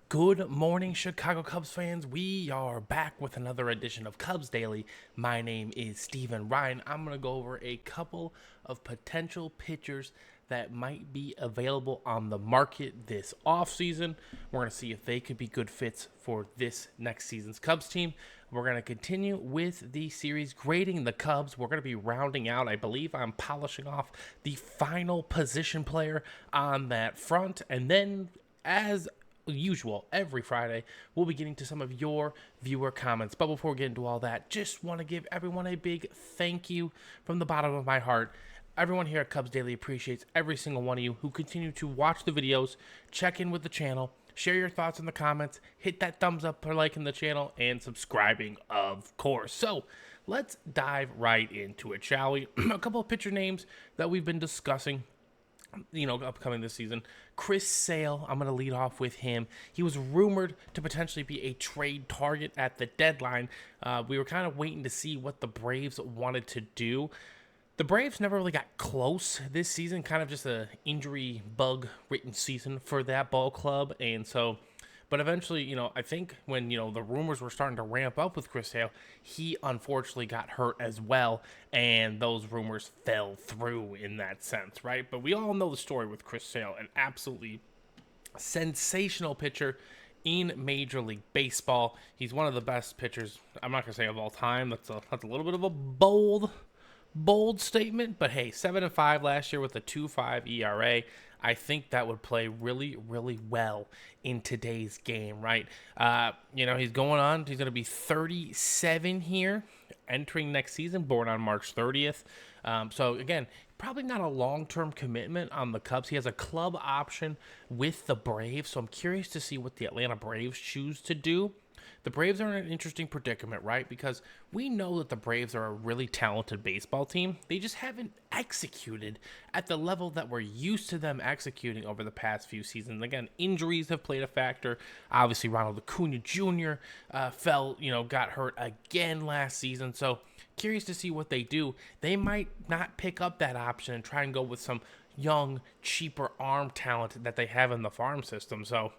Good morning, Chicago Cubs fans. We are back with another edition of Cubs Daily. My name is Steven Ryan. I'm going to go over a couple of potential pitchers that might be available on the market this offseason. We're going to see if they could be good fits for this next season's Cubs team. We're going to continue with the series grading the Cubs. We're going to be rounding out, I believe I'm polishing off the final position player on that front. And then, as usual, every Friday, we'll be getting to some of your viewer comments. But before we get into all that, just want to give everyone a big thank you from the bottom of my heart. Everyone here at Cubs Daily appreciates every single one of you who continue to watch the videos, check in with the channel, share your thoughts in the comments, hit that thumbs up or like in the channel, and subscribing, of course. So let's dive right into it, shall we? A couple of pitcher names that we've been discussing, upcoming this season. Chris Sale, I'm going to lead off with him. He was rumored to potentially be a trade target at the deadline. We were kind of waiting to see what the Braves wanted to do. The Braves never really got close this season, kind of just a injury bug-ridden season for that ball club, and so... But eventually, I think when, the rumors were starting to ramp up with Chris Sale, he unfortunately got hurt as well, and those rumors fell through in that sense, right? But we all know the story with Chris Sale, an absolutely sensational pitcher in Major League Baseball. He's one of the best pitchers, I'm not going to say of all time. That's a little bit of a bold statement, but hey, 7-5 last year with a 2.5 ERA. I think that would play really, really well in today's game, right? He's going on. He's going to be 37 here, entering next season, born on March 30th. So, again, probably not a long-term commitment on the Cubs. He has a club option with the Braves, so I'm curious to see what the Atlanta Braves choose to do. The Braves are in an interesting predicament, right? Because we know that the Braves are a really talented baseball team. They just haven't executed at the level that we're used to them executing over the past few seasons. Again, injuries have played a factor. Obviously, Ronald Acuna Jr. Got hurt again last season. So, curious to see what they do. They might not pick up that option and try and go with some young, cheaper arm talent that they have in the farm system. So,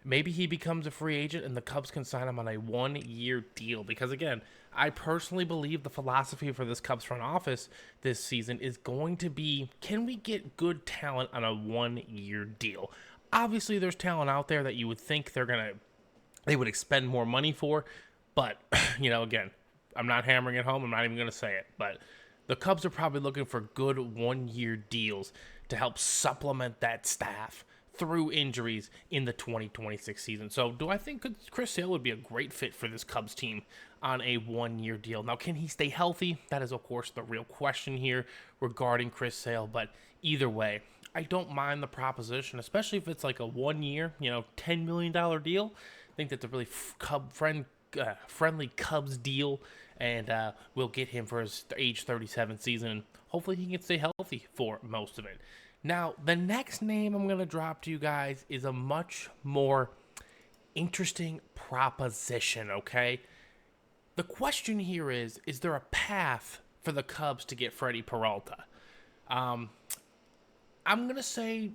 maybe he becomes a free agent and the Cubs can sign him on a one-year deal. Because, again, I personally believe the philosophy for this Cubs front office this season is going to be, can we get good talent on a one-year deal? Obviously, there's talent out there that you would think they would expend more money for. But, again, I'm not hammering it home. I'm not even going to say it. But the Cubs are probably looking for good one-year deals to help supplement that staff through injuries in the 2026 season. So do I think Chris Sale would be a great fit for this Cubs team on a one-year deal? Now, can he stay healthy? That is, of course, the real question here regarding Chris Sale. But either way, I don't mind the proposition, especially if it's like a one-year, $10 million deal. I think that's a really friendly Cubs deal, and we'll get him for his age 37 season. Hopefully he can stay healthy for most of it. Now, the next name I'm going to drop to you guys is a much more interesting proposition, okay? The question here is there a path for the Cubs to get Freddie Peralta? I'm going to say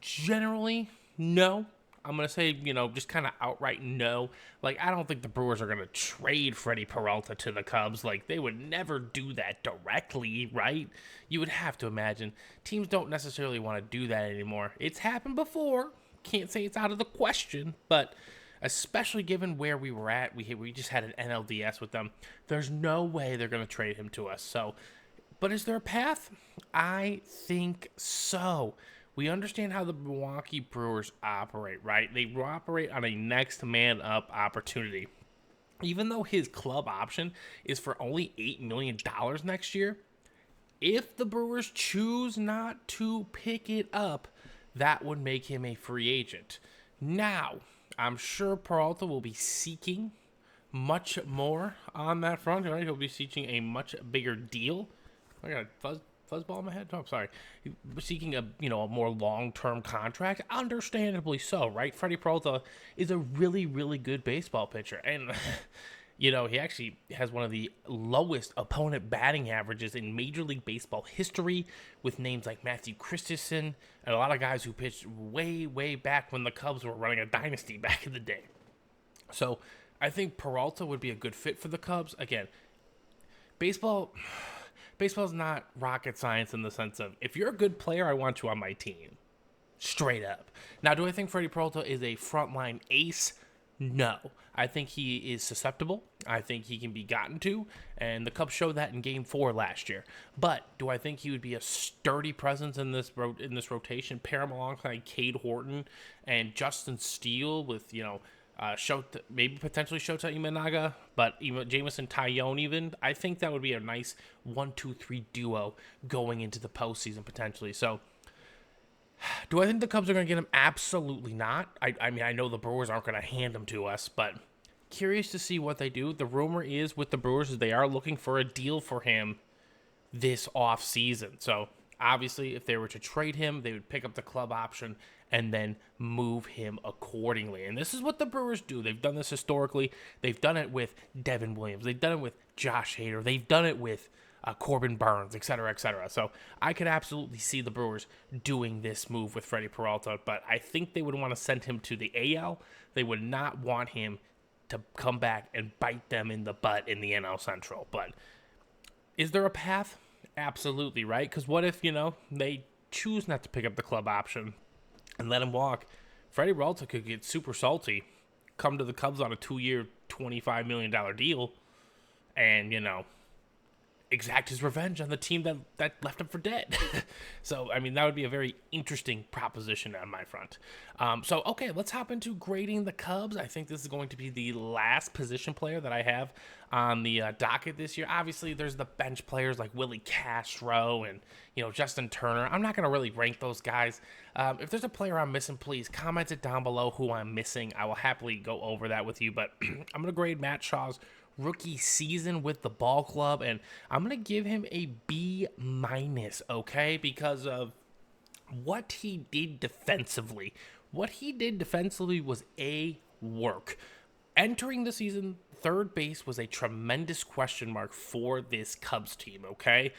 generally no. I'm going to say, just kind of outright no. Like, I don't think the Brewers are going to trade Freddie Peralta to the Cubs. Like, they would never do that directly, right? You would have to imagine. Teams don't necessarily want to do that anymore. It's happened before. Can't say it's out of the question, but especially given where we were at, we just had an NLDS with them. There's no way they're going to trade him to us. So, but is there a path? I think so. We understand how the Milwaukee Brewers operate, right? They operate on a next man up opportunity. Even though his club option is for only $8 million next year, if the Brewers choose not to pick it up, that would make him a free agent. Now, I'm sure Peralta will be seeking much more on that front, right? He'll be seeking a much bigger deal. I got a fuzzball in my head? Oh, I'm sorry. Seeking a more long-term contract, understandably so, right? Freddie Peralta is a really, really good baseball pitcher, and He actually has one of the lowest opponent batting averages in Major League Baseball history, with names like Matthew Christensen and a lot of guys who pitched way, way back when the Cubs were running a dynasty back in the day. So I think Peralta would be a good fit for the Cubs. Again, baseball baseball's not rocket science in the sense of, if you're a good player, I want you on my team. Straight up. Now, do I think Freddie Peralta is a frontline ace? No. I think he is susceptible. I think he can be gotten to, and the Cubs showed that in Game 4 last year. But do I think he would be a sturdy presence in this rotation? Pair him alongside Cade Horton and Justin Steele with, maybe potentially Shota Imanaga, but even Jameson Taillon even. I think that would be a nice 1-2-3 duo going into the postseason potentially. So, do I think the Cubs are going to get him? Absolutely not. I mean, I know the Brewers aren't going to hand him to us, but curious to see what they do. The rumor is with the Brewers is they are looking for a deal for him this offseason. So, obviously, if they were to trade him, they would pick up the club option and then move him accordingly. And this is what the Brewers do. They've done this historically. They've done it with Devin Williams. They've done it with Josh Hader. They've done it with Corbin Burns, et cetera, et cetera. So I could absolutely see the Brewers doing this move with Freddie Peralta, but I think they would want to send him to the AL. They would not want him to come back and bite them in the butt in the NL Central. But is there a path? Absolutely, right? Because what if, they choose not to pick up the club option and let him walk? Freddie Peralta could get super salty, come to the Cubs on a 2-year, $25 million deal, and, exact his revenge on the team that left him for dead. So, I mean, that would be a very interesting proposition on my front. Okay, let's hop into grading the Cubs. I think this is going to be the last position player that I have on the docket this year. Obviously, there's the bench players like Willie Castro and, Justin Turner. I'm not going to really rank those guys. If there's a player I'm missing, please comment it down below who I'm missing. I will happily go over that with you, but I'm going to grade Matt Shaw's rookie season with the ball club, and I'm going to give him a B-, okay, because of what he did defensively. What he did defensively was work. Entering the season, third base was a tremendous question mark for this Cubs team, okay?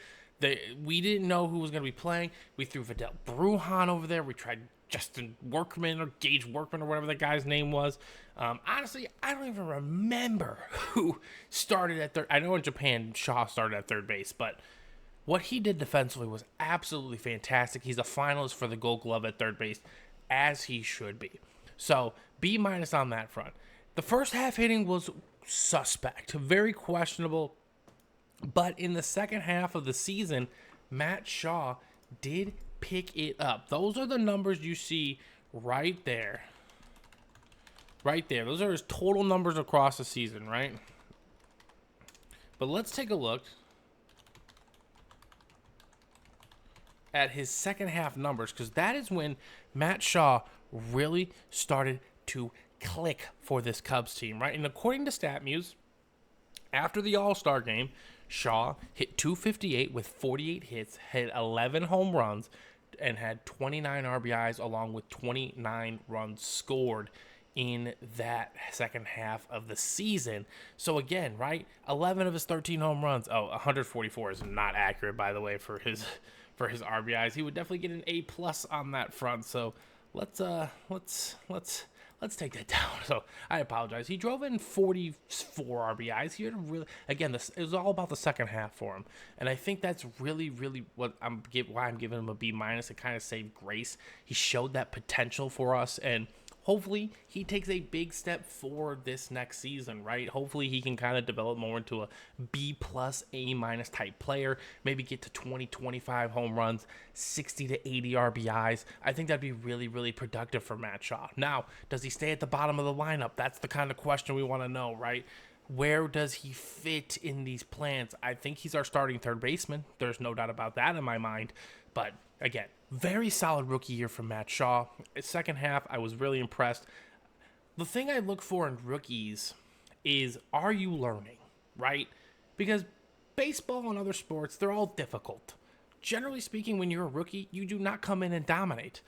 We didn't know who was going to be playing. We threw Vidal Brujan over there. We tried Justin Workman or Gage Workman or whatever that guy's name was. Honestly, I don't even remember who started at third. I know in Japan, Shaw started at third base, but what he did defensively was absolutely fantastic. He's a finalist for the Gold Glove at third base, as he should be. So, B- on that front. The first half hitting was suspect, very questionable, but in the second half of the season, Matt Shaw did pick it up. Those are the numbers you see right there. Right there. Those are his total numbers across the season, right? But let's take a look at his second half numbers, because that is when Matt Shaw really started to click for this Cubs team, right? And according to StatMuse, after the All-Star game, Shaw hit .258 with 48 hits, had 11 home runs, and had 29 RBIs along with 29 runs scored in that second half of the season. So again, right, 11 of his 13 home runs. 144 is not accurate, by the way, for his RBIs. He would definitely get an A+ on that front. So let's take that down. So I apologize. He drove in 44 RBIs. He had a really, again, it was all about the second half for him, and I think that's really, really why I'm giving him a B-. It kind of saved grace. He showed that potential for us, and hopefully he takes a big step forward this next season, right? Hopefully he can kind of develop more into a B+, A- type player, maybe get to 20, 25 home runs, 60 to 80 RBIs. I think that'd be really, really productive for Matt Shaw. Now, does he stay at the bottom of the lineup? That's the kind of question we want to know, right? Where does he fit in these plans? I think he's our starting third baseman. There's no doubt about that in my mind. But again, very solid rookie year from Matt Shaw. Second half, I was really impressed. The thing I look for in rookies is, are you learning, right? Because baseball and other sports, they're all difficult. Generally speaking, when you're a rookie, you do not come in and dominate.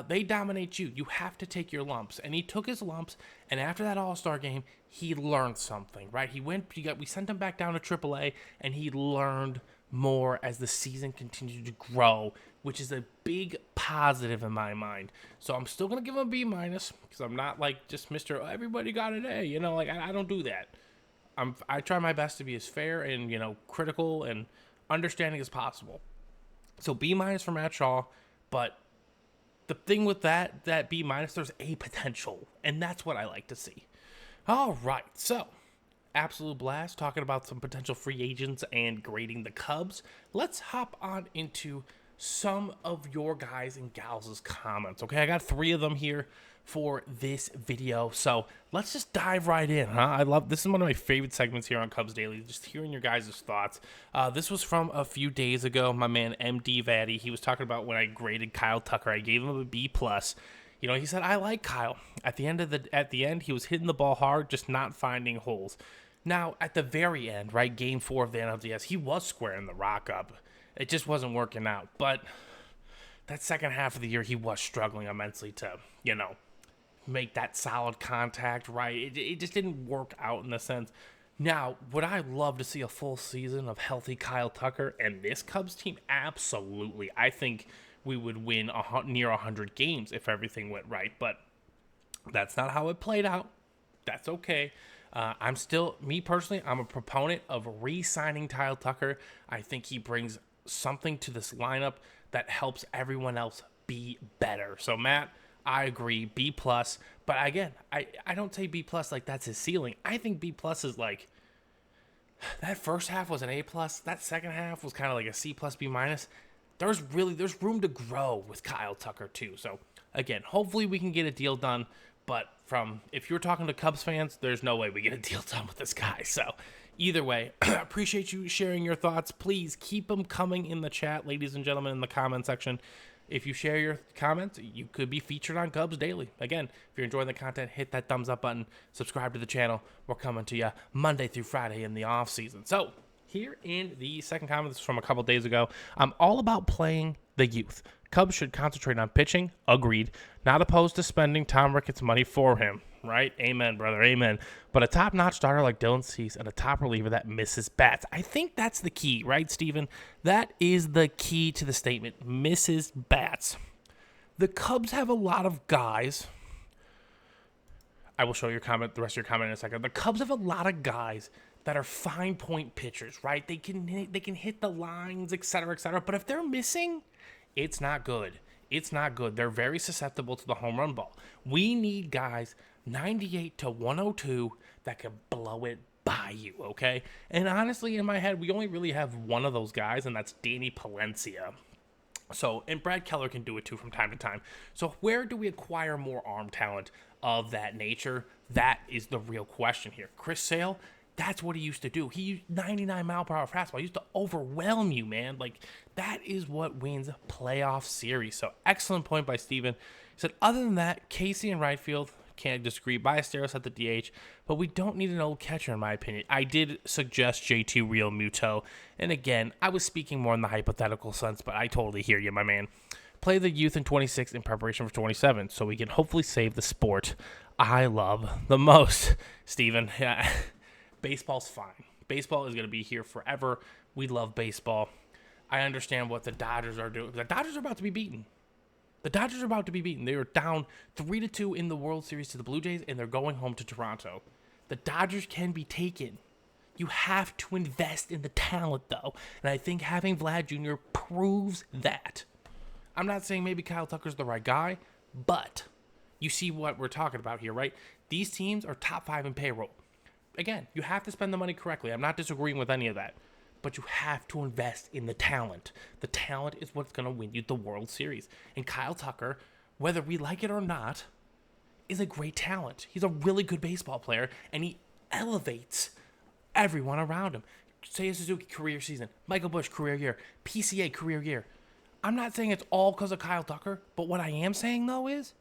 They dominate you. You have to take your lumps. And he took his lumps, and after that All-Star game, he learned something, right? We sent him back down to AAA, and he learned more as the season continued to grow, which is a big positive in my mind. So I'm still going to give him a B minus, because I'm not like just Mr. Everybody got an A, like I don't do that. I try my best to be as fair and, critical and understanding as possible. So B minus for Matt Shaw, but the thing with that B minus, there's a potential, and that's what I like to see. All right, so absolute blast talking about some potential free agents and grading the Cubs. Let's hop on into some of your guys and gals' comments. Okay, I got 3 of them here for this video, so let's just dive right in, this is one of my favorite segments here on Cubs Daily, just hearing your guys' thoughts. This was from a few days ago. My man MD Vaddy, he was talking about when I graded Kyle Tucker. I gave him a B+. He said, I like Kyle. At the end, he was hitting the ball hard, just not finding holes. Now, at the very end, right, Game 4 of the NLDS, he was squaring the rock up. It just wasn't working out. But that second half of the year, he was struggling immensely to, make that solid contact, right? It just didn't work out in a sense. Now, would I love to see a full season of healthy Kyle Tucker and this Cubs team? Absolutely. I think we would win near 100 games if everything went right, but that's not how it played out. That's okay. Me personally, I'm a proponent of re-signing Kyle Tucker. I think he brings something to this lineup that helps everyone else be better. So, Matt, I agree, B+. But again, I don't say B+ like that's his ceiling. I think B+ is like, that first half was an A+. That second half was kind of like a C+, B-. There's room to grow with Kyle Tucker too. So again, hopefully we can get a deal done. But if you're talking to Cubs fans, there's no way we get a deal done with this guy. So either way, appreciate you sharing your thoughts. Please keep them coming in the chat, ladies and gentlemen, in the comment section. If you share your comments, you could be featured on Cubs Daily. Again, if you're enjoying the content, hit that thumbs up button, subscribe to the channel. We're coming to you Monday through Friday in the off season. So here in the second comment, this is from a couple days ago. I'm all about playing the youth. Cubs should concentrate on pitching. Agreed. Not opposed to spending Tom Ricketts' money for him. Right? Amen, brother. Amen. But a top-notch starter like Dylan Cease and a top reliever that misses bats. I think that's the key, right, Steven? That is the key to the statement. Misses bats. The Cubs have a lot of guys. I will show your comment, the rest of your comment in a second. The Cubs have a lot of guys that are fine point pitchers, right? They can hit the lines, et cetera, et cetera. But if they're missing, it's not good. It's not good. They're very susceptible to the home run ball. We need guys 98 to 102 that can blow it by you, okay? And honestly, in my head, we only really have one of those guys, and that's Danny Palencia. So, and Brad Keller can do it too from time to time. So where do we acquire more arm talent of that nature? That is the real question here. Chris Sale, that's what he used to do. He used 99 mile per hour fastball. He used to overwhelm you, man. Like, that is what wins playoff series. So, excellent point by Steven. He said, other than that, Casey in right field, can't disagree. Ballesteros at the DH, but we don't need an old catcher, in my opinion. I did suggest JT Real Muto, and again, I was speaking more in the hypothetical sense, but I totally hear you, my man. Play the youth in 26 in preparation for 27, so we can hopefully save the sport I love the most. Steven, yeah. Baseball's fine. Baseball is going to be here forever. We love baseball. I understand what the Dodgers are doing. The Dodgers are about to be beaten. They are down 3-2 in the World Series to the Blue Jays, and they're going home to Toronto. The Dodgers can be taken. You have to invest in the talent, though. And I think having Vlad Jr. proves that. I'm not saying maybe Kyle Tucker's the right guy, but you see what we're talking about here, right? These teams are top 5 in payroll. Again, you have to spend the money correctly. I'm not disagreeing with any of that. But you have to invest in the talent. The talent is what's going to win you the World Series. And Kyle Tucker, whether we like it or not, is a great talent. He's a really good baseball player, and he elevates everyone around him. Seiya Suzuki, career season. Michael Busch, career year. PCA, career year. I'm not saying it's all because of Kyle Tucker, but what I am saying, though, is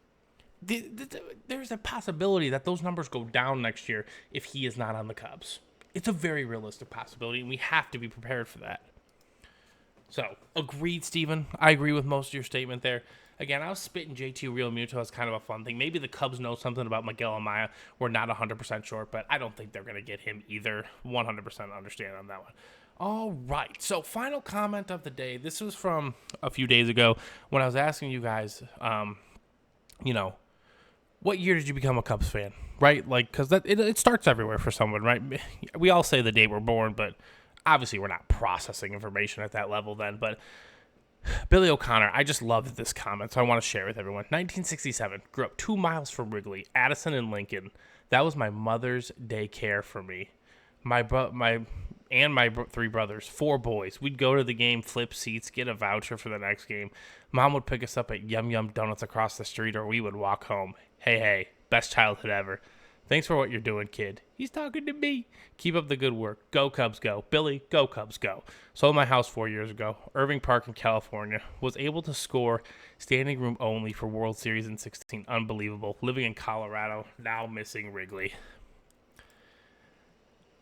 there's a possibility that those numbers go down next year if he is not on the Cubs. It's a very realistic possibility, and we have to be prepared for that. So, agreed, Steven. I agree with most of your statement there. Again, I was spitting JT Realmuto as kind of a fun thing. Maybe the Cubs know something about Miguel Amaya. We're not 100% sure, but I don't think they're going to get him either. 100% understand on that one. All right, so final comment of the day. This was from a few days ago when I was asking you guys, what year did you become a Cubs fan, right? Like, because it starts everywhere for someone, right? We all say the day we're born, but obviously we're not processing information at that level then. But Billy O'Connor, I just loved this comment, so I want to share it with everyone. 1967, grew up 2 miles from Wrigley, Addison and Lincoln. That was my mother's daycare for me. My 3 brothers, 4 boys. We'd go to the game, flip seats, get a voucher for the next game. Mom would pick us up at Yum Yum Donuts across the street, or we would walk home. Hey, best childhood ever. Thanks for what you're doing, kid. He's talking to me. Keep up the good work. Go Cubs, go. Billy, go Cubs, go. Sold my house 4 years ago. Irving Park in California. Was able to score standing room only for World Series in 16. Unbelievable. Living in Colorado, now missing Wrigley.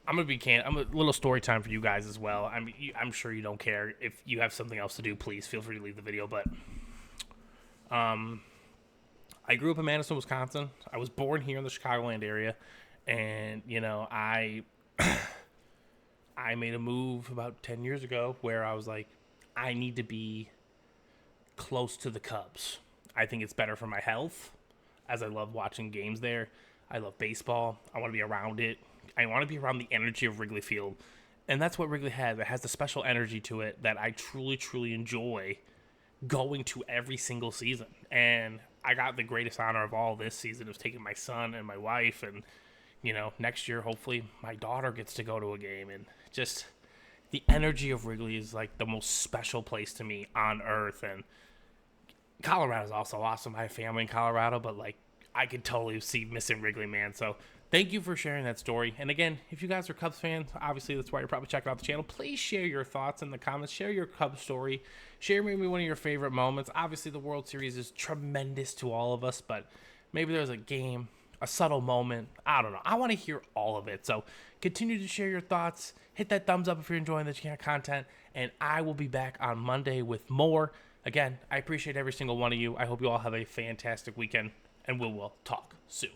I'm going to be candid. I'm a little story time for you guys as well. I'm sure you don't care. If you have something else to do, please feel free to leave the video. But I grew up in Madison, Wisconsin. I was born here in the Chicagoland area. And, I made a move about 10 years ago where I was like, I need to be close to the Cubs. I think it's better for my health, as I love watching games there. I love baseball. I want to be around it. I want to be around the energy of Wrigley Field. And that's what Wrigley has. It has the special energy to it that I truly, truly enjoy going to every single season. And I got the greatest honor of all this season of taking my son and my wife. And, next year, hopefully, my daughter gets to go to a game. And just the energy of Wrigley is like the most special place to me on earth. And Colorado is also awesome. I have family in Colorado, but I could totally see missing Wrigley, man. So thank you for sharing that story. And again, if you guys are Cubs fans, obviously that's why you're probably checking out the channel. Please share your thoughts in the comments. Share your Cubs story. Share maybe one of your favorite moments. Obviously, the World Series is tremendous to all of us, but maybe there's a game, a subtle moment. I don't know. I want to hear all of it. So continue to share your thoughts. Hit that thumbs up if you're enjoying the content. And I will be back on Monday with more. Again, I appreciate every single one of you. I hope you all have a fantastic weekend, and we will talk soon.